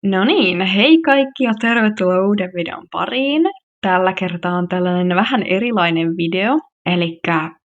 No niin, hei kaikki ja tervetuloa uuden videon pariin. Tällä kertaa on tällainen vähän erilainen video, eli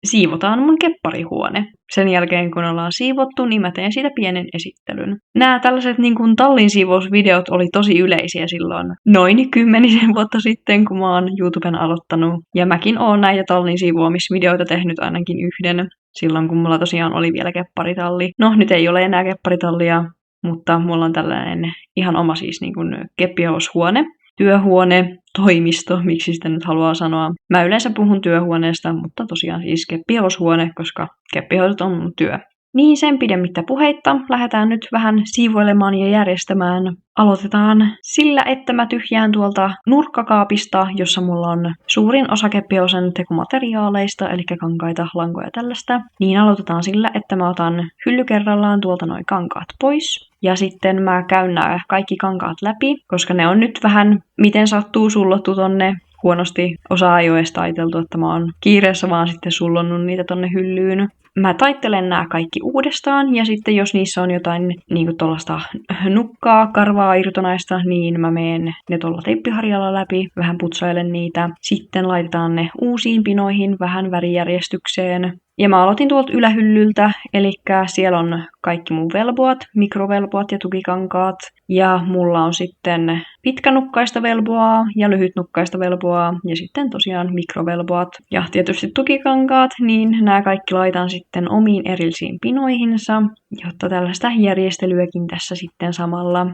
siivotaan mun kepparihuone. Sen jälkeen kun ollaan siivottu, niin mä teen siitä pienen esittelyn. Nämä tällaiset niin kuin tallin siivousvideot oli tosi yleisiä silloin noin 10 vuotta sitten, kun mä oon YouTuben aloittanut. Ja mäkin oon näitä tallin siivoamisvideoita tehnyt ainakin yhden, silloin kun mulla tosiaan oli vielä kepparitalli. No, nyt ei ole enää kepparitallia, mutta mulla on tällainen ihan oma siis niin kuin keppihaushuone, työhuone, toimisto, miksi sitä nyt haluaa sanoa. Mä yleensä puhun työhuoneesta, mutta tosiaan siis keppihaushuone, koska keppihausut on mun työ. Niin sen pidemmittä puheitta lähdetään nyt vähän siivoilemaan ja järjestämään. Aloitetaan sillä, että mä tyhjään tuolta nurkkakaapista, jossa mulla on suurin osa keppihausen tekomateriaaleista, eli kankaita, lankoja ja tällaista. Niin aloitetaan sillä, että mä otan hylly kerrallaan tuolta noin kankaat pois. Ja sitten mä käyn nämä kaikki kankaat läpi, koska ne on nyt vähän miten sattuu sullottu tonne. Huonosti osaa ei ole edes taiteltu, että mä oon kiireessä vaan sitten sullonnut niitä tonne hyllyyn. Mä taittelen nämä kaikki uudestaan ja sitten jos niissä on jotain niinku tollaista nukkaa, karvaa, irtonaista, niin mä meen ne tuolla teippiharjalla läpi, vähän putsailen niitä. Sitten laitetaan ne uusiin pinoihin vähän värijärjestykseen. Ja mä aloitin tuolta ylähyllyltä, eli siellä on kaikki mun velboat, mikrovelboat ja tukikankaat. Ja mulla on sitten pitkänukkaista velboaa ja lyhytnukkaista velboaa ja sitten tosiaan mikrovelboat. Ja tietysti tukikankaat, niin nämä kaikki laitan sitten omiin erillisiin pinoihinsa, jotta tällaista järjestelyäkin tässä sitten samalla.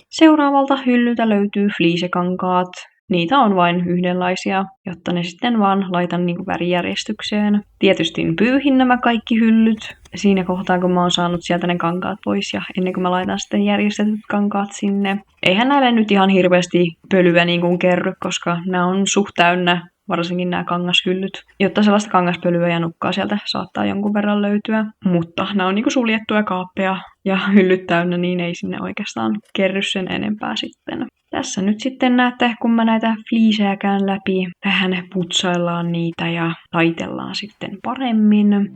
Seuraavalta hyllyltä löytyy fliisekankaat. Niitä on vain yhdenlaisia, jotta ne sitten vaan laitan niinku värijärjestykseen. Tietysti pyyhin nämä kaikki hyllyt siinä kohtaa, kun mä oon saanut sieltä ne kankaat pois ja ennen kuin mä laitan sitten järjestetyt kankaat sinne. Eihän näille nyt ihan hirveästi pölyä niin kuin kerry, koska nämä on suht täynnä, varsinkin nämä kangashyllyt, jotta sellaista kangaspölyä ja nukkaa sieltä saattaa jonkun verran löytyä. Mutta nämä on niinku suljettuja kaappeja ja hyllyt täynnä, niin ei sinne oikeastaan kerry sen enempää sitten. Tässä nyt sitten näette, kun mä näitä fliisejä käyn läpi, vähän putsaillaan niitä ja taitellaan sitten paremmin.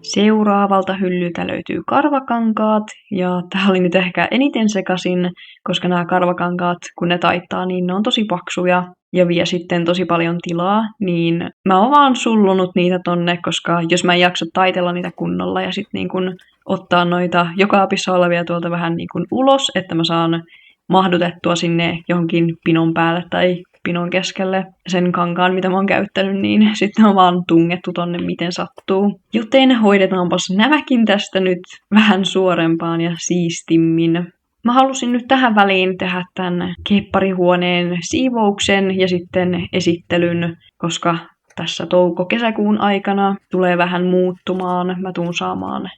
Seuraavalta hyllyltä löytyy karvakankaat, ja tää oli nyt ehkä eniten sekaisin, koska nämä karvakankaat, kun ne taittaa, niin ne on tosi paksuja ja vie sitten tosi paljon tilaa, niin mä oon vaan sullunut niitä tonne, koska jos mä en jaksa taitella niitä kunnolla ja sitten niin kun ottaa noita joka kaapissa olevia tuolta vähän niin kun ulos, että mä saan mahdutettua sinne johonkin pinon päälle tai pinon keskelle sen kankaan, mitä mä oon käyttänyt, niin sitten on vaan tungettu tonne miten sattuu. Joten hoidetaanpas nämäkin tästä nyt vähän suorempaan ja siistimmin. Mä halusin nyt tähän väliin tehdä tämän kepparihuoneen siivouksen ja sitten esittelyn, koska tässä touko-kesäkuun aikana tulee vähän muuttumaan. Mä tuun saamaan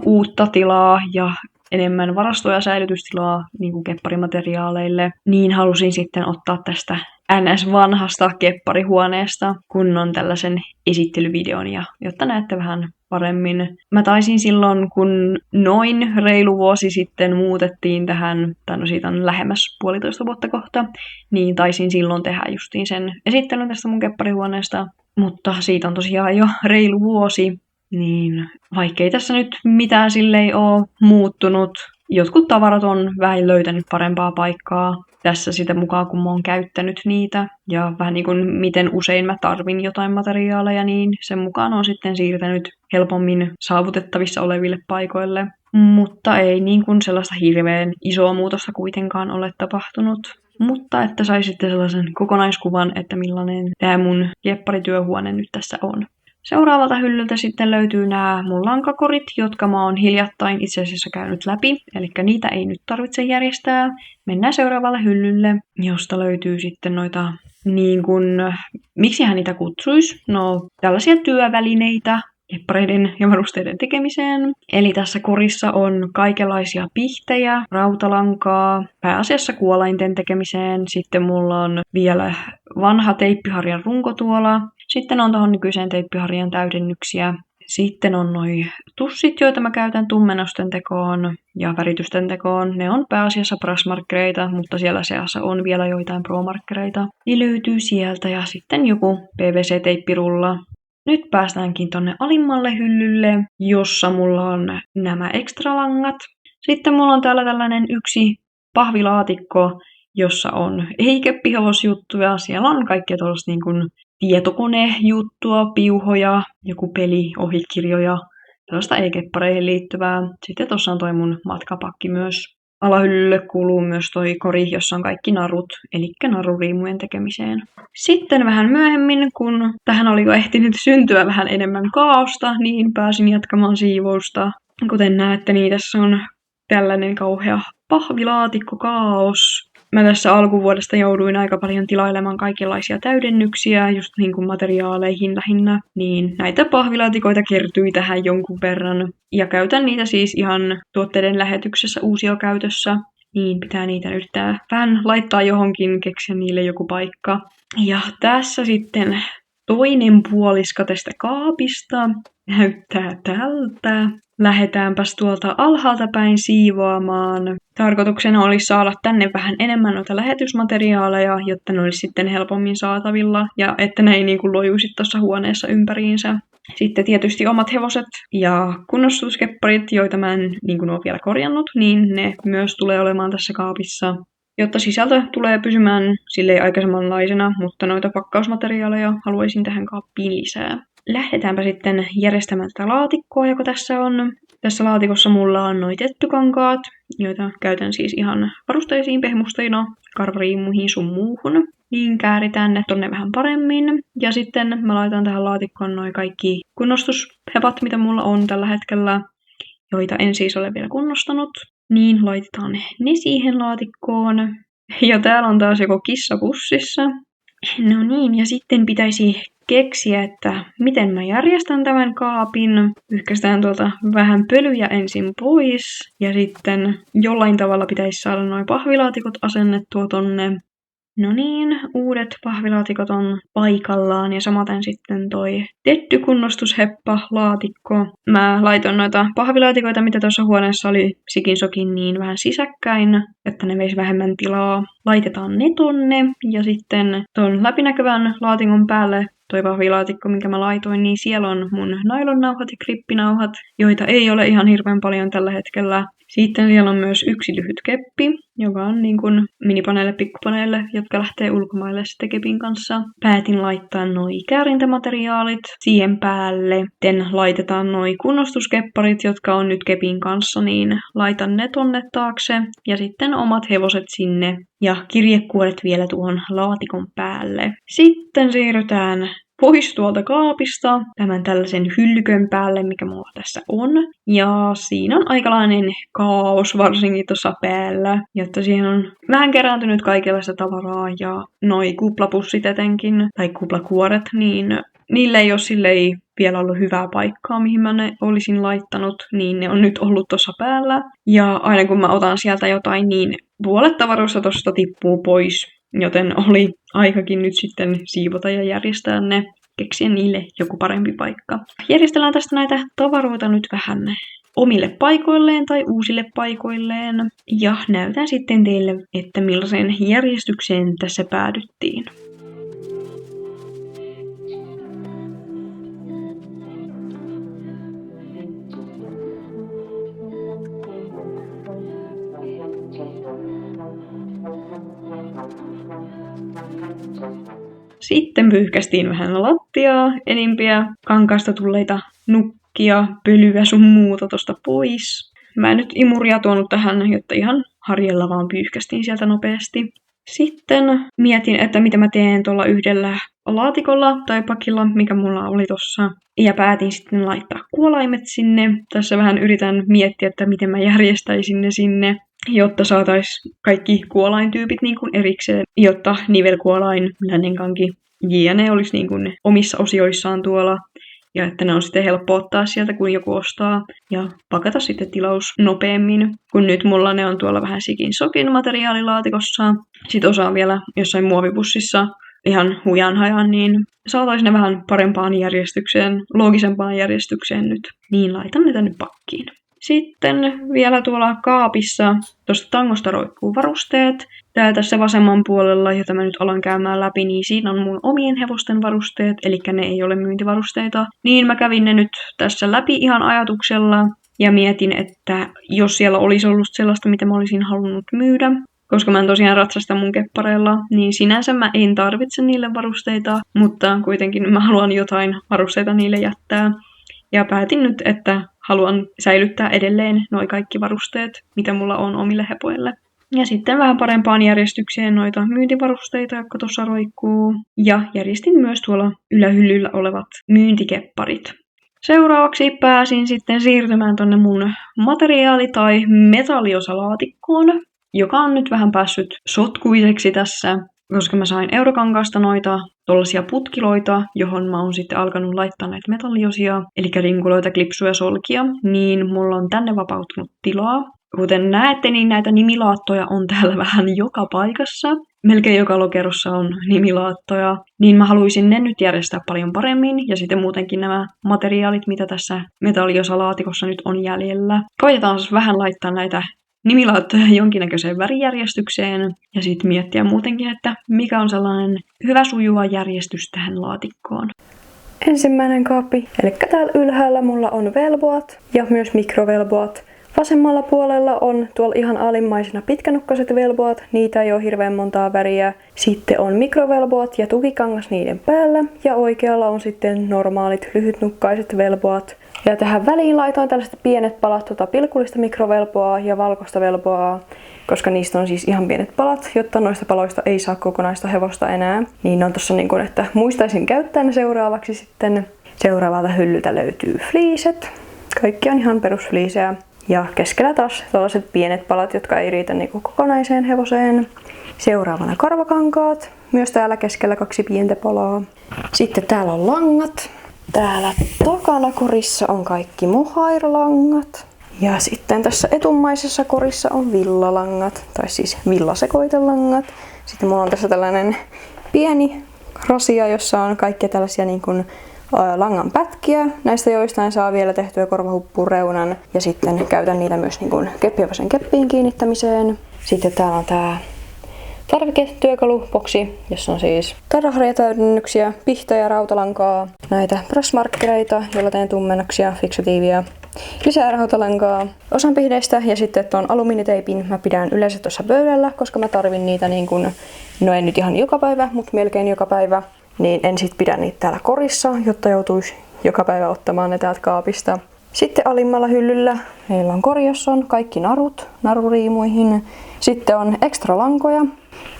uutta tilaa ja enemmän varastoja ja säilytystilaa niin kuin kepparimateriaaleille, niin halusin sitten ottaa tästä NS-vanhasta kepparihuoneesta kunnon tällaisen esittelyvideon, ja jotta näette vähän paremmin. Mä taisin silloin, kun noin reilu vuosi sitten muutettiin tähän, tai no siitä on lähemmäs 1,5 vuotta kohta, niin taisin silloin tehdä justiin sen esittelyn tästä mun kepparihuoneesta, mutta siitä on tosiaan jo reilu vuosi, niin vaikkei tässä nyt mitään silleen ole muuttunut, jotkut tavarat on vähän löytänyt parempaa paikkaa tässä sitä mukaan, kun mä oon käyttänyt niitä. Ja vähän niin kuin miten usein mä tarvin jotain materiaaleja, niin sen mukaan on sitten siirtänyt helpommin saavutettavissa oleville paikoille. Mutta ei niin kuin sellaista hirveän isoa muutosta kuitenkaan ole tapahtunut. Mutta että saisitte sellaisen kokonaiskuvan, että millainen tämä mun kepparityöhuone nyt tässä on. Seuraavalta hyllyltä sitten löytyy nämä mun lankakorit, jotka mä oon hiljattain itse asiassa käynyt läpi. Eli niitä ei nyt tarvitse järjestää. Mennään seuraavalle hyllylle, josta löytyy sitten noita niin kuin, miksihän niitä kutsuisi? No tällaisia työvälineitä keppareiden ja varusteiden tekemiseen. Eli tässä korissa on kaikenlaisia pihtejä, rautalankaa, pääasiassa kuolainten tekemiseen. Sitten mulla on vielä vanha teippiharjan runkotuola. Sitten on tuohon nykyiseen teippiharjan täydennyksiä. Sitten on noi tussit, joita mä käytän tummennosten tekoon ja väritysten tekoon. Ne on pääasiassa brushmarkkereita, mutta siellä seassa on vielä joitain pro-markkereita. Niin löytyy sieltä ja sitten joku PVC-teippirulla. Nyt päästäänkin tonne alimmalle hyllylle, jossa mulla on nämä ekstralangat. Sitten mulla on täällä tällainen yksi pahvilaatikko, jossa on heikeppihevosjuttuja. Siellä on kaikkea tuollaista niin kuin tietokonejuttua, piuhoja, joku peli, ohikirjoja, tällaista e-keppareihin liittyvää. Sitten tuossa on toi mun matkapakki myös. Alahyllylle kuuluu myös toi kori, jossa on kaikki narut, eli naruriimujen tekemiseen. Sitten vähän myöhemmin, kun tähän oli jo ehtinyt syntyä vähän enemmän kaaosta, niin pääsin jatkamaan siivousta. Kuten näette, niin tässä on tällainen kauhea pahvilaatikko kaos. Mä tässä alkuvuodesta jouduin aika paljon tilailemaan kaikenlaisia täydennyksiä, just niin kuin materiaaleihin lähinnä. Niin näitä pahvilaatikoita kertyi tähän jonkun verran. Ja käytän niitä siis ihan tuotteiden lähetyksessä uusiokäytössä. Niin pitää niitä yrittää vähän laittaa johonkin, keksiä niille joku paikka. Ja tässä sitten toinen puolisko tästä kaapista näyttää tältä. Lähdetäänpäs tuolta alhaalta päin siivoamaan. Tarkoituksena olisi saada tänne vähän enemmän noita lähetysmateriaaleja, jotta ne olisi sitten helpommin saatavilla ja että ne ei niin kuin lojuisi tuossa huoneessa ympäriinsä. Sitten tietysti omat hevoset ja kunnostuskepparit, joita mä en niin kuin ole vielä korjannut, niin ne myös tulee olemaan tässä kaapissa. Jotta sisältö tulee pysymään silleen aika samanlaisena, mutta noita pakkausmateriaaleja haluaisin tähän kaappiin lisää. Lähdetäänpä sitten järjestämään tätä laatikkoa, joka tässä on. Tässä laatikossa mulla on noi tettukankaat, joita käytän siis ihan varusteisiin pehmusteina, karvariimuihin sun muuhun. Niin kääritään ne tonne vähän paremmin. Ja sitten mä laitan tähän laatikkoon noi kaikki kunnostushepat, mitä mulla on tällä hetkellä, joita en siis ole vielä kunnostanut. Niin laitetaan ne siihen laatikkoon. Ja täällä on taas joko kissa pussissa. No niin, ja sitten pitäisi keksiä, että miten mä järjestän tämän kaapin. Pyyhkästään tuolta vähän pölyjä ensin pois. Ja sitten jollain tavalla pitäisi saada nuo pahvilaatikot asennettua tonne. No niin, uudet pahvilaatikot on paikallaan ja samaten sitten toi tettykunnostusheppa-laatikko. Mä laitoin noita pahvilaatikoita, mitä tuossa huoneessa oli sikin sokin, niin vähän sisäkkäin, että ne veisi vähemmän tilaa. Laitetaan ne tonne ja sitten ton läpinäkyvän laatikon päälle toi pahvilaatikko, minkä mä laitoin, niin siellä on mun nailonnauhat ja krippinauhat, joita ei ole ihan hirveän paljon tällä hetkellä. Sitten siellä on myös yksi lyhyt keppi, joka on niin kuin minipaneelle, pikkupaneelle, jotka lähtee ulkomaille sitten kepin kanssa. Päätin laittaa noi käärintämateriaalit siihen päälle. Sitten laitetaan noi kunnostuskepparit, jotka on nyt kepin kanssa, niin laitan ne tonne taakse. Ja sitten omat hevoset sinne ja kirjekuoret vielä tuohon laatikon päälle. Sitten siirrytään pois tuolta kaapista tämän tällaisen hyllykön päälle, mikä mulla tässä on. Ja siinä on aikalainen kaos varsinkin tuossa päällä, jotta siihen on vähän kerääntynyt kaikenlaista tavaraa ja noi kuplapussit etenkin, tai kuplakuoret, niin niille ei ole silleen vielä ollut hyvää paikkaa, mihin mä ne olisin laittanut, niin ne on nyt ollut tuossa päällä. Ja aina kun mä otan sieltä jotain, niin puolet tavaroista tosta tippuu pois, joten oli aikakin nyt sitten siivota ja järjestää ne, keksiä niille joku parempi paikka. Järjestellään tästä näitä tavaroita nyt vähän omille paikoilleen tai uusille paikoilleen. Ja näytän sitten teille, että millaiseen järjestykseen tässä päädyttiin. Sitten pyyhkästiin vähän lattiaa, enimpiä kankaasta tulleita nukkia, pölyä sun muuta tosta pois. Mä en nyt imuria tuonut tähän, jotta ihan harjalla vaan pyyhkästiin sieltä nopeasti. Sitten mietin, että mitä mä teen tuolla yhdellä laatikolla tai pakilla, mikä mulla oli tossa. Ja päätin sitten laittaa kuolaimet sinne. Tässä vähän yritän miettiä, että miten mä järjestäisin ne sinne, jotta saataisiin kaikki kuolaintyypit niin kuin erikseen, jotta nivelkuolain, lännenkanki, jne. Olisi niin kuin omissa osioissaan tuolla. Ja että ne on sitten helppo ottaa sieltä, kun joku ostaa. Ja pakata sitten tilaus nopeammin, kun nyt mulla ne on tuolla vähän sikin sokin materiaalilaatikossa. Sitten osa on vielä jossain muovipussissa ihan hujanhajan, niin saataisiin ne vähän parempaan järjestykseen, loogisempaan järjestykseen nyt. Niin laitan ne tänne pakkiin. Sitten vielä tuolla kaapissa tuosta tangosta roikkuu varusteet. Täällä tässä vasemman puolella, jota mä nyt alan käymään läpi, niin siinä on mun omien hevosten varusteet, eli ne ei ole myyntivarusteita. Niin mä kävin ne nyt tässä läpi ihan ajatuksella ja mietin, että jos siellä olisi ollut sellaista, mitä mä olisin halunnut myydä, koska mä en tosiaan ratsasta mun keppareilla, niin sinänsä mä en tarvitse niille varusteita, mutta kuitenkin mä haluan jotain varusteita niille jättää. Ja päätin nyt, että haluan säilyttää edelleen noi kaikki varusteet, mitä mulla on omille hepoille. Ja sitten vähän parempaan järjestykseen noita myyntivarusteita, jotka tuossa roikkuu. Ja järjestin myös tuolla ylähyllyllä olevat myyntikepparit. Seuraavaksi pääsin sitten siirtymään tonne mun materiaali- tai metalliosalaatikkoon, joka on nyt vähän päässyt sotkuiseksi tässä, koska mä sain Eurokankaasta noita tollaisia putkiloita, johon mä oon sitten alkanut laittaa näitä metalliosia, eli rinkuloita, klipsuja, solkia, niin mulla on tänne vapautunut tilaa. Kuten näette, niin näitä nimilaattoja on täällä vähän joka paikassa. Melkein joka lokerossa on nimilaattoja, niin mä haluaisin ne nyt järjestää paljon paremmin, ja sitten muutenkin nämä materiaalit, mitä tässä metalliosa-laatikossa nyt on jäljellä. Koitetaan siis vähän laittaa näitä nimilaattoja jonkinnäköiseen värijärjestykseen, ja sitten miettiä muutenkin, että mikä on sellainen hyvä sujuva järjestys tähän laatikkoon. Ensimmäinen kaappi, eli täällä ylhäällä mulla on velvoat ja myös mikrovelvoat. Vasemmalla puolella on tuolla ihan alimmaisena pitkänukkaiset velvoat, niitä ei ole hirveän montaa väriä. Sitten on mikrovelvoat ja tukikangas niiden päällä, ja oikealla on sitten normaalit lyhytnukkaiset velvoat. Ja tähän väliin laitoin tällaiset pienet palat pilkullista mikrovelboa ja valkoista velboa, koska niistä on siis ihan pienet palat, jotta noista paloista ei saa kokonaista hevosta enää. Niin on tossa niin kuin, että muistaisin käyttää ne seuraavaksi sitten. Seuraavalta hyllyltä löytyy fliiset. Kaikki on ihan perusfliisejä. Ja keskellä taas tällaiset pienet palat, jotka ei riitä niin kuin kokonaiseen hevoseen. Seuraavana karvakankaat. Myös täällä keskellä 2 pientä palaa. Sitten täällä on langat. Täällä takana korissa on kaikki mohairlangat. Ja sitten tässä etummaisessa korissa on villalangat, tai siis villasekoitelangat. Sitten mulla on tässä tällainen pieni rasia, jossa on kaikkia tällaisia niin kuin langan pätkiä. Näistä joistain saa vielä tehtyä korvahuppuun reunan, ja sitten käytän niitä myös niin kuin keppihevosen keppiin kiinnittämiseen. Sitten täällä on tää tarviketyökaluboksi, jossa on siis tarraharjatäydennyksiä, pihtoja ja rautalankaa, näitä brushmarkkereita, joilla teen tummennuksia, fiksatiivia, lisää rautalankaa, osan pihdeistä ja sitten tuon alumiiniteipin mä pidän yleensä tuossa pöydällä, koska mä tarvin niitä niin kuin, no en nyt ihan joka päivä, mutta melkein joka päivä, niin en sit pidä niitä täällä korissa, jotta joutuisi joka päivä ottamaan ne täältä kaapista. Sitten alimmalla hyllyllä meillä on kori, jossa on kaikki narut naruriimuihin. Sitten on ekstra lankoja.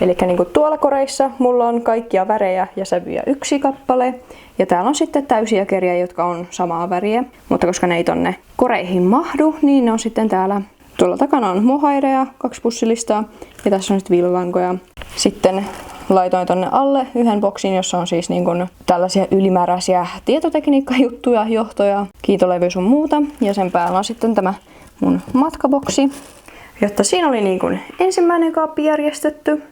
Eli niin kuin tuolla koreissa mulla on kaikkia värejä ja sävyjä 1 kappale. Ja täällä on sitten täysiä keriä, jotka on samaa väriä. Mutta koska ne ei tonne koreihin mahdu, niin ne on sitten täällä. Tuolla takana on mohaireja, 2 pussillista. Ja tässä on sitten villalankoja. Sitten laitoin tonne alle yhden boksin, jossa on siis niin kuin tällaisia ylimääräisiä tietotekniikkajuttuja, johtoja, kiitolevyä sun muuta. Ja sen päällä on sitten tämä mun matkaboksi. Jotta siinä oli niin kuin ensimmäinen kaappi järjestetty.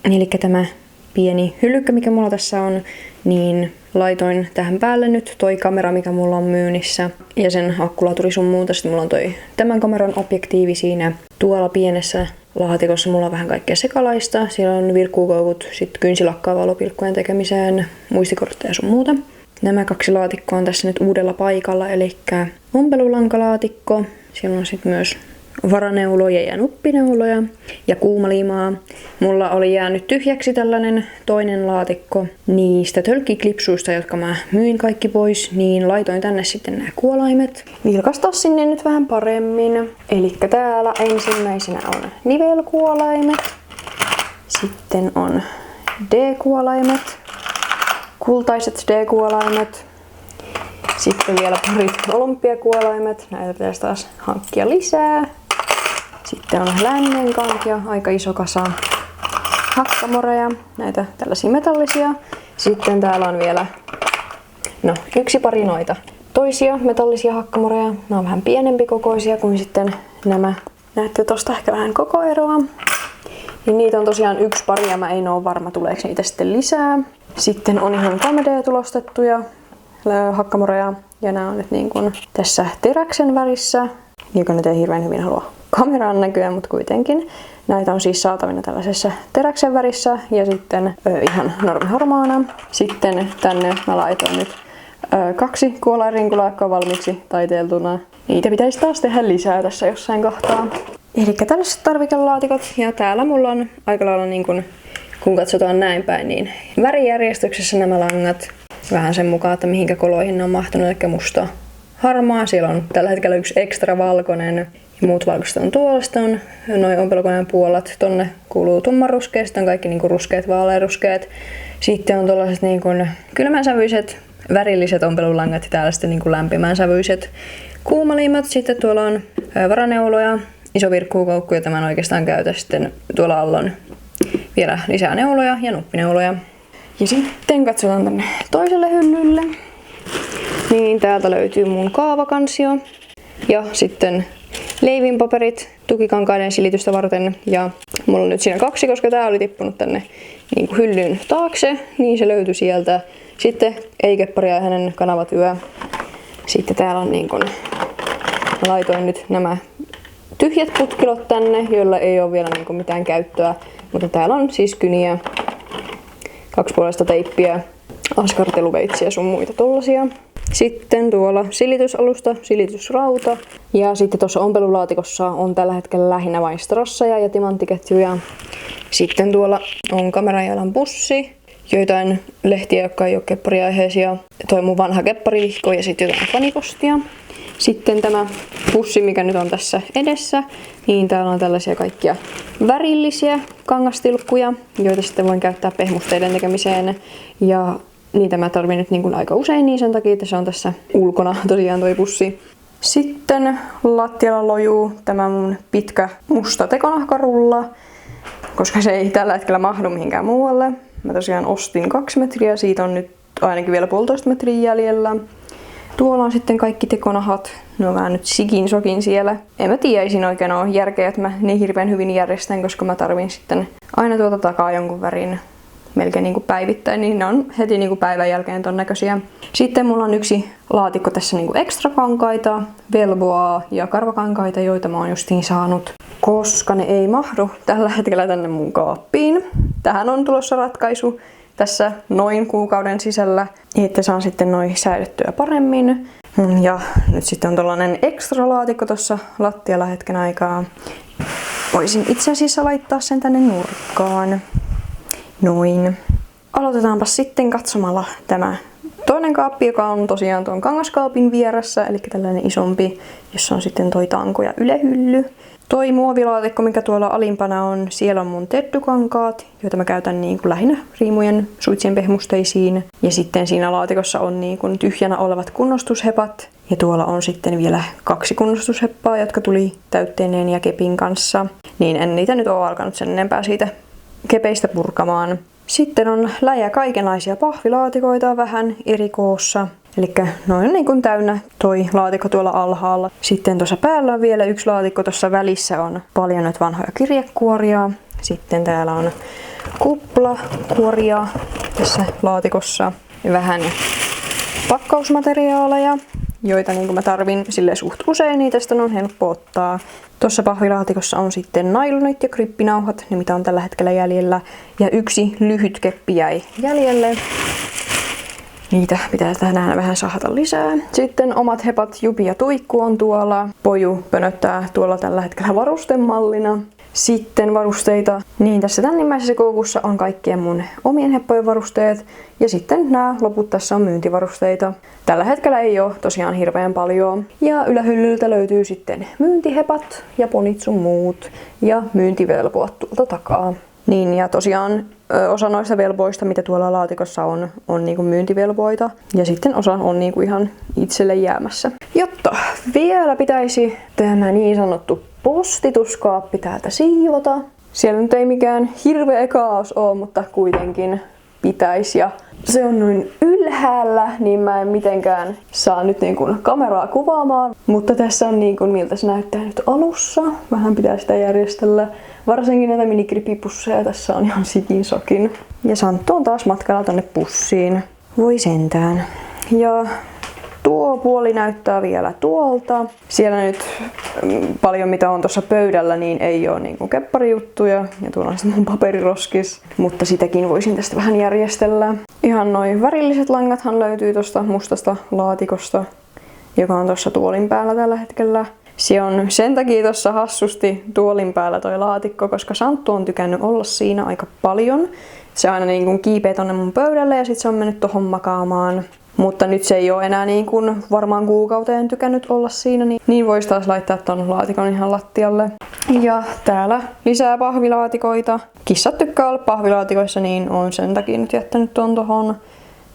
Eli tämä pieni hyllykkä, mikä mulla tässä on, niin laitoin tähän päälle nyt toi kamera, mikä mulla on myynnissä. Ja sen akkulaturi sun muuta. Sitten mulla on tämän kameran objektiivi siinä. Tuolla pienessä laatikossa mulla on vähän kaikkea sekalaista. Siellä on virkkuukoukut, sitten kynsilakkaa valopilkkujen tekemiseen, muistikortteja sun muuta. Nämä 2 laatikkoa on tässä nyt uudella paikalla, eli ompelulankalaatikko. Siellä on sitten myös varaneuloja ja nuppineuloja ja kuumaliimaa. Mulla oli jäänyt tyhjäksi tällainen toinen laatikko niistä tölkkiklipsuista, jotka mä myin kaikki pois, niin laitoin tänne sitten nämä kuolaimet. Vilkastaa sinne nyt vähän paremmin. Eli täällä ensimmäisenä on nivelkuolaimet. Sitten on D-kuolaimet. Kultaiset D-kuolaimet. Sitten vielä parit olympiakuolaimet. Näitä pitäisi taas hankkia lisää. Sitten on lännenkankia, aika iso kasa hakkamoreja, näitä tällaisia metallisia. Sitten täällä on vielä 1 pari noita toisia metallisia hakkamoreja. Nämä on vähän pienempi kokoisia kuin sitten nämä. Näette tosta ehkä vähän kokoeroa. Niin niitä on tosiaan 1 pari ja mä en oo varma tuleeko niitä sitten lisää. Sitten on ihan 3D-tulostettuja hakkamoreja ja nämä on nyt niin kuin tässä teräksen värissä, joka nyt ei hirveän hyvin halua kameraan näkyä, mutta kuitenkin. Näitä on siis saatavina tällaisessa teräksen värissä ja sitten ihan normiharmaana. Sitten tänne mä laitoin nyt 2 kuolainrinkulaa, jotka on valmiiksi taiteiltuna. Niitä pitäisi taas tehdä lisää tässä jossain kohtaa. Eli tällaiset tarvikelaatikot ja täällä mulla on aika lailla niin kun katsotaan näin päin, niin värijärjestyksessä nämä langat. Vähän sen mukaan, että mihinkä koloihin ne on mahtunut, eli musta harmaa. Siellä on tällä hetkellä 1 ekstra valkoinen ja muut valkoiset on tuolla. Sitten on noin ompelukoneen puolet. Tonne kuuluu tummanruskeet, sitten on kaikki niinku ruskeat, vaalearuskeat. Sitten on tuollaiset niinku kylmänsävyiset, värilliset ompelulangat ja täällä sitten niinku lämpimänsävyiset kuumalimmat. Sitten tuolla on varaneuloja, iso virkkuukoukku, jota mä en oikeastaan käytä. Sitten tuolla alla on vielä lisää neuloja ja nuppineuloja. Ja sitten katsotaan tänne toiselle hyllylle. Niin täältä löytyy mun kaavakansio. Ja sitten leivinpaperit tukikankaiden silitystä varten. Ja mulla on nyt siinä 2, koska tää oli tippunut tänne niin kuin hyllyn taakse. Niin se löytyi sieltä. Sitten ei-kepparia ja hänen kanavatyö. Sitten täällä on niin kuin, mä laitoin nyt nämä tyhjät putkilot tänne, joilla ei ole vielä niin kuin mitään käyttöä. Mutta täällä on siis kyniä, 2-puolista teippiä, askarteluveitsiä sun muita tollasia. Sitten tuolla silitysalusta, silitysrauta. Ja sitten tuossa ompelulaatikossa on tällä hetkellä lähinnä vain strasseja ja timanttiketjuja. Sitten tuolla on kamerajalan pussi, joitain lehtiä, jotka ei ole keppariaiheisia. Toi mun vanha kepparivihko ja sitten jotain fanipostia. Sitten tämä pussi, mikä nyt on tässä edessä, niin täällä on tällaisia kaikkia värillisiä kangastilkkuja, joita sitten voin käyttää pehmusteiden tekemiseen. Ja niitä mä tarvin nyt niin kuin aika usein, niin sen takia, että se on tässä ulkona tosiaan toi pussi. Sitten lattialla lojuu tämä mun pitkä musta tekonahkarulla, koska se ei tällä hetkellä mahdu mihinkään muualle. Mä tosiaan ostin 2 metriä, siitä on nyt ainakin vielä 1,5 metriä jäljellä. Tuolla on sitten kaikki tekonahat. Ne on vähän nyt sikin sokin siellä. En mä tiedä, ei siinä oikein ole järkeä, että mä ne hirveän hyvin järjestän, koska mä tarvin sitten aina tuolta takaa jonkun värin melkein niin kuin päivittäin, niin ne on heti niin kuin päivän jälkeen ton näköisiä. Sitten mulla on 1 laatikko tässä niin kuin ekstra kankaita, velvoa ja karvakankaita, joita mä oon justiin saanut, koska ne ei mahdu tällä hetkellä tänne mun kaappiin. Tähän on tulossa ratkaisu tässä noin kuukauden sisällä, että saan sitten noin säädettyä paremmin. Ja nyt sitten on tällainen ekstra laatikko tuossa lattialla hetken aikaa. Voisin itse asiassa laittaa sen tänne nurkkaan. Noin. Aloitetaanpa sitten katsomalla tämä toinen kaappi, joka on tosiaan tuon kangaskaapin vieressä, eli tällainen isompi, jossa on sitten toi tanko ja ylehylly. Toi muovilaatikko, mikä tuolla alimpana on, siellä on mun teddykankaat, joita mä käytän niin kuin lähinnä riimujen suitsien pehmusteisiin. Ja sitten siinä laatikossa on niin kuin tyhjänä olevat kunnostushepat. Ja tuolla on sitten vielä 2 kunnostusheppaa, jotka tuli täytteineen ja kepin kanssa. Niin en niitä nyt ole alkanut sen enempää siitä kepeistä purkamaan. Sitten on läjä kaikenlaisia pahvilaatikoita vähän eri koossa. Eli noin on niin kuin täynnä toi laatikko tuolla alhaalla. Sitten tuossa päällä on vielä 1 laatikko, tuossa välissä on paljon nyt vanhoja kirjekuoria. Sitten täällä on kuplakuoria tässä laatikossa. Ja vähän pakkausmateriaaleja, joita niin kuin mä tarvin silleen suht usein, niin tästä on helppo ottaa. Tuossa pahvilaatikossa on sitten nailonit ja grippinauhat, ne mitä on tällä hetkellä jäljellä. Ja 1 lyhyt keppi jäi jäljelle. Niitä pitää tänään vähän sahata lisää. Sitten omat hepat, Jupi ja Tuikku on tuolla. Poju pönöttää tuolla tällä hetkellä varustemallina. Sitten varusteita. Niin tässä tämänimmäisessä koukussa on kaikkien mun omien heppojen varusteet. Ja sitten nämä loput tässä on myyntivarusteita. Tällä hetkellä ei ole tosiaan hirveän paljon. Ja ylähyllyltä löytyy sitten myyntihepat ja ponit sun muut. Ja myyntivelvoat tuolta takaa. Niin ja tosiaan osa noista velvoista, mitä tuolla laatikossa on niinku myyntivelvoita. Ja sitten osa on niinku ihan itselle jäämässä. Jotta vielä pitäisi tämä niin sanottu postituskaappi täältä siivota. Siellä nyt ei mikään hirveä kaos ole, mutta kuitenkin pitäisi. Ja se on noin ylhäällä, niin mä en mitenkään saa nyt niin kuin kameraa kuvaamaan. Mutta tässä on niin kuin miltä se näyttää nyt alussa. Vähän pitää sitä järjestellä. Varsinkin näitä minigripipusseja tässä on ihan sikin sokin. Ja Santtu on taas matkalla tonne pussiin. Voi sentään. Ja tuo puoli näyttää vielä tuolta. Siellä nyt paljon mitä on tuossa pöydällä, niin ei ole niinku kepparijuttuja. Ja tuolla on sitten mun paperiroskis. Mutta sitäkin voisin tästä vähän järjestellä. Ihan noin värilliset langathan löytyy tuosta mustasta laatikosta, joka on tuossa tuolin päällä tällä hetkellä. Se on sen takia tuossa hassusti tuolin päällä toi laatikko, koska Santtu on tykännyt olla siinä aika paljon. Se aina niin kuin kiipee tonne mun pöydälle ja sit se on mennyt tohon makaamaan. Mutta nyt se ei ole enää niin kuin varmaan kuukauteen tykännyt olla siinä, niin voisi taas laittaa ton laatikon ihan lattialle. Ja täällä lisää pahvilaatikoita. Kissat tykkää olla pahvilaatikoissa, niin on sen takia nyt jättänyt ton tohon.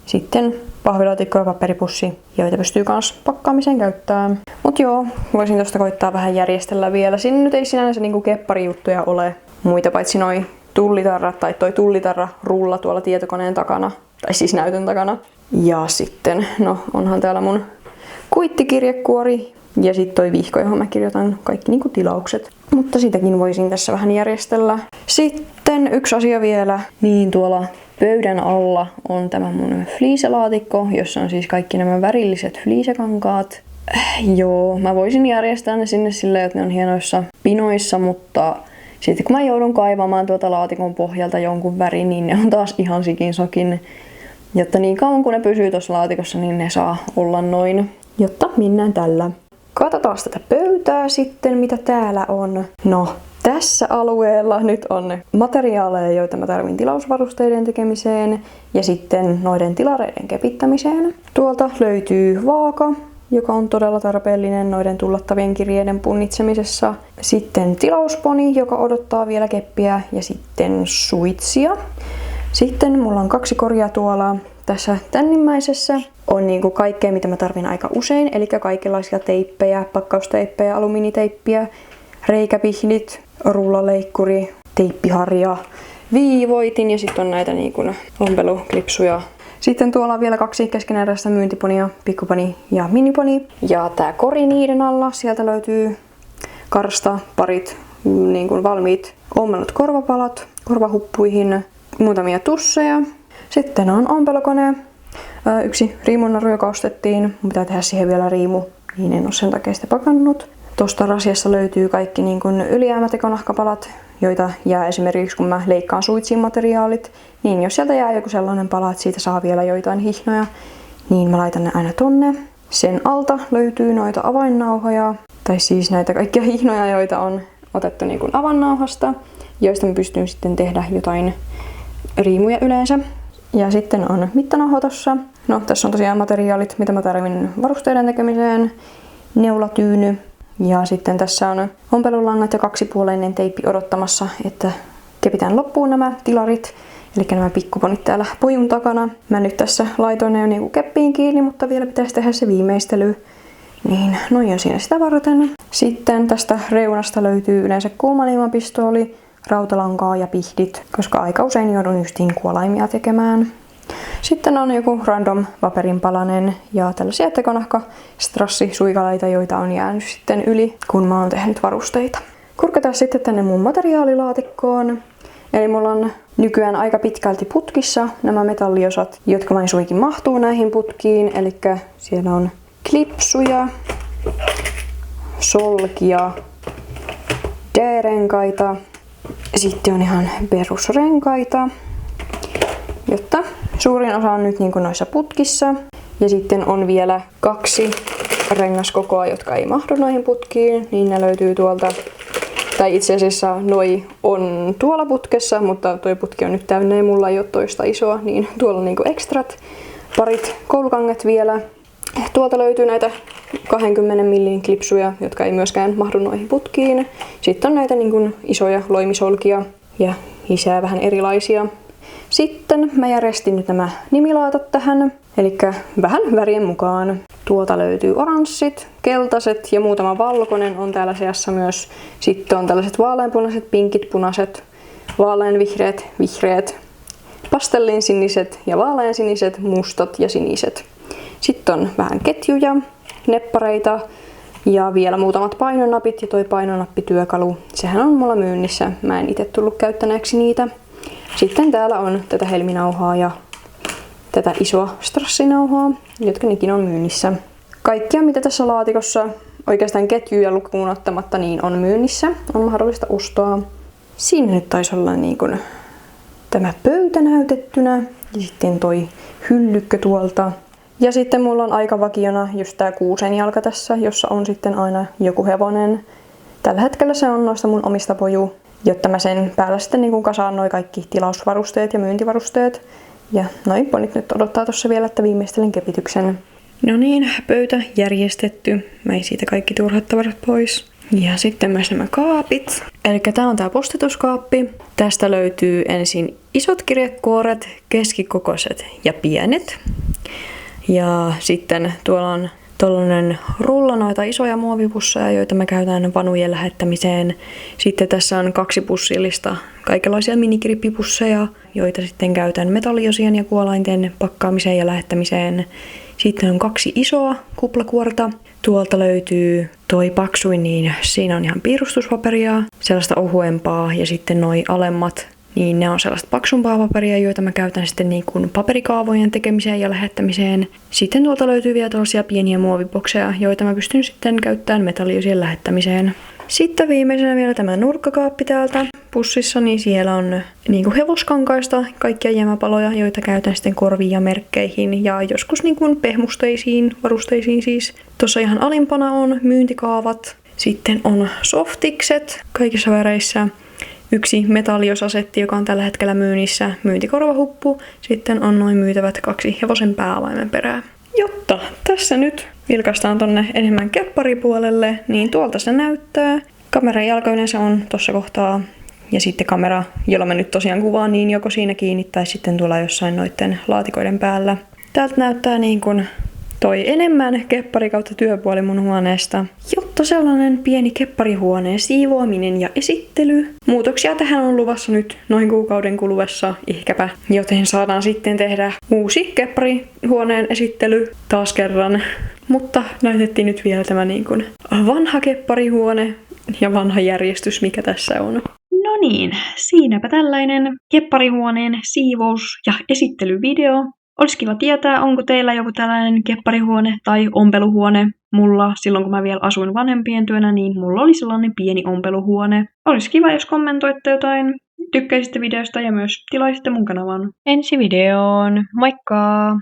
Sitten pahvilaatikko ja paperipussi, joita pystyy kans pakkaamiseen käyttämään. Mut joo, voisin tosta koittaa vähän järjestellä vielä. Siinä nyt ei sinänsä niinku kepparijuttuja ole muita paitsi noi tullitarrat tai toi tullitarra rulla tuolla tietokoneen takana. Tai siis näytön takana. Ja sitten, no onhan täällä mun kuittikirjekuori ja sitten toi vihko, johon mä kirjoitan kaikki niinku tilaukset. Mutta sitäkin voisin tässä vähän järjestellä. Sitten yksi asia vielä, niin tuolla pöydän alla on tämä mun fliiselaatikko, jossa on siis kaikki nämä värilliset fliisekankaat. Joo, mä voisin järjestää ne sinne silleen, että ne on hienoissa pinoissa, mutta sitten kun mä joudun kaivamaan tuota laatikon pohjalta jonkun värin, niin ne on taas ihan sikin sokin. Jotta niin kauan kun ne pysyy tuossa laatikossa, niin ne saa olla noin. Jotta mennään tällä. Katsotaan tätä pöytää sitten, mitä täällä on. No, tässä alueella nyt on materiaaleja, joita mä tarvin tilausvarusteiden tekemiseen ja sitten noiden tilareiden kepittämiseen. Tuolta löytyy vaaka, joka on todella tarpeellinen noiden tullattavien kirjeiden punnitsemisessa. Sitten tilausponi, joka odottaa vielä keppiä ja sitten suitsia. Sitten mulla on 2 koria tuolla tässä tännimmäisessä. On niinku kaikkea, mitä mä tarvin aika usein, eli kaikenlaisia teippejä, pakkausteippejä, alumiiniteippiä, reikäpihdit, rullaleikkuri, teippiharja, viivoitin ja sitten on näitä niinku ompeluklipsuja. Sitten tuolla on vielä 2 keskeneräistä myyntiponia, pikkuponi ja miniponi. Ja tää kori niiden alla, sieltä löytyy karsta, parit niinku valmiit ommelut korvapalat korvahuppuihin, muutamia tusseja. Sitten on ompelukone, 1 riimunnaru, joka ostettiin. Mun pitää tehdä siihen vielä riimu, niin en ole sen takia sitä pakannut. Tuosta rasiasta löytyy kaikki niin kuin ylijäämätekonahkapalat, joita jää esimerkiksi kun mä leikkaan suitsiin materiaalit. Niin jos sieltä jää joku sellainen pala, että siitä saa vielä joitain hihnoja, niin mä laitan ne aina tonne. Sen alta löytyy noita avainnauhoja, tai siis näitä kaikkia hihnoja, joita on otettu niin kuin avannauhasta, joista mä pystyn sitten tehdä jotain riimuja yleensä. Ja sitten on mittanauha tossa. No, tässä on tosiaan materiaalit, mitä mä tarvin varusteiden tekemiseen. Neulatyyny. Ja sitten tässä on ompelulangat ja 2-puoleinen teippi odottamassa, että kepitään loppuun nämä tilarit. Eli nämä pikkuponit täällä pojun takana. Mä nyt tässä laitoin ne jo niinku keppiin kiinni, mutta vielä pitäisi tehdä se viimeistely. Niin, noin on siinä sitä varten. Sitten tästä reunasta löytyy yleensä kuumaliimapistooli, rautalankaa ja pihdit, koska aika usein joudun justiin kuolaimia tekemään. Sitten on joku random paperinpalanen ja tällaisia tekonahka-strassisuikaleita, joita on jäänyt sitten yli, kun mä oon tehnyt varusteita. Kurkataan sitten tänne mun materiaalilaatikkoon. Eli mulla on nykyään aika pitkälti putkissa nämä metalliosat, jotka vain suikin mahtuu näihin putkiin. Eli siellä on klipsuja, solkia, D-renkaita. Sitten on ihan perusrenkaita, jotta suurin osa on nyt niin kuin noissa putkissa. Ja sitten on vielä 2 rengaskokoa, jotka ei mahdu noihin putkiin, niin ne löytyy tuolta. Tai itse asiassa noi on tuolla putkessa, mutta toi putki on nyt täynnä ja mulla ei ole toista isoa, niin tuolla on niinku ekstrat. Parit koulukanget vielä. Tuolta löytyy näitä 20 millin klipsuja, jotka ei myöskään mahdu noihin putkiin. Sitten on näitä niin kuin isoja loimisolkia ja lisää vähän erilaisia. Sitten mä järjestin nyt nämä nimilaatat tähän, eli vähän värien mukaan. Tuolta löytyy oranssit, keltaiset ja muutama valkoinen on täällä seassa myös. Sitten on tällaiset vaaleanpunaiset, pinkit, punaiset, vaaleanvihreät, vihreät, pastellinsiniset ja vaaleansiniset, mustat ja siniset. Sitten on vähän ketjuja, neppareita Ja vielä muutamat painonapit ja toi painonappityökalu, sehän on mulla myynnissä. Mä en itse tullut käyttäneeksi niitä. Sitten täällä on tätä helminauhaa ja tätä isoa strassinauhaa, jotka nekin on myynnissä. Kaikkia mitä tässä laatikossa, oikeastaan ketjuja lukuun ottamatta, niin on myynnissä. On mahdollista ostaa. Siinä nyt taisi olla niin kuin tämä pöytä näytettynä ja sitten toi hyllykkö tuolta. Ja sitten mulla on aika vakiona just tää kuusenjalka tässä, jossa on sitten aina joku hevonen. Tällä hetkellä se on noista mun omista poju, jotta mä sen päällä sitten niin kuin kasaan noi kaikki tilausvarusteet ja myyntivarusteet. Ja noi ponit nyt odottaa tossa vielä, että viimeistelen kepityksen. No niin, pöytä järjestetty. Mä ei siitä kaikki turhat tavarat pois. Ja sitten myös nämä kaapit. Eli tää on tää postituskaappi. Tästä löytyy ensin isot kirjekuoret, keskikokoiset ja pienet. Ja sitten tuolla on tollanen rulla noita isoja muovipusseja, joita mä käytän vanujen lähettämiseen. Sitten tässä on 2 pussillista kaikenlaisia minikirippipusseja, joita sitten käytän metalliosien ja kuolainten pakkaamiseen ja lähettämiseen. Sitten on 2 isoa kuplakuorta. Tuolta löytyy toi paksuin, niin siinä on ihan piirustuspaperia, sellaista ohuempaa, ja sitten noi alemmat, niin ne on sellaista paksumpaa paperia, joita mä käytän sitten niin kuin paperikaavojen tekemiseen ja lähettämiseen. Sitten tuolta löytyy vielä tällaisia pieniä muovibokseja, joita mä pystyn sitten käyttämään metalliosien lähettämiseen. Sitten viimeisenä vielä tämä nurkkakaappi täältä pussissa, niin siellä on niinku hevoskankaista kaikkia jäämäpaloja, joita käytän sitten korviin ja merkkeihin ja joskus niinku pehmusteisiin, varusteisiin siis. Tuossa ihan alimpana on myyntikaavat, sitten on softikset kaikissa väreissä, 1 metalliosasetti, joka on tällä hetkellä myynnissä, myyntikorvahuppu, sitten on noin myytävät 2 hevosen pääavaimen perää. Jotta tässä nyt vilkaistaan tonne enemmän kepparipuolelle, niin tuolta se näyttää. Kameran jalka yleensä on tuossa kohtaa. Ja sitten kamera, jolla mä nyt tosiaan kuvaan, niin joko siinä kiinni tai sitten tuolla jossain noitten laatikoiden päällä. Täältä näyttää niin kuin toi enemmän keppari kautta työpuoli mun huoneesta. Jotta sellainen pieni kepparihuoneen siivoaminen ja esittely. Muutoksia tähän on luvassa nyt noin kuukauden kuluessa ehkäpä, joten saadaan sitten tehdä uusi kepparihuoneen esittely taas kerran. Mutta näytettiin nyt vielä tämä niin kuin vanha kepparihuone ja vanha järjestys, mikä tässä on. No niin, siinäpä tällainen kepparihuoneen siivous- ja esittelyvideo. Olisi kiva tietää, onko teillä joku tällainen kepparihuone tai ompeluhuone. Mulla, silloin kun mä vielä asuin vanhempien työnä, niin mulla oli sellainen pieni ompeluhuone. Olisi kiva, jos kommentoitte jotain, tykkäisitte videosta ja myös tilaisitte mun kanavan. Ensi videoon, moikka!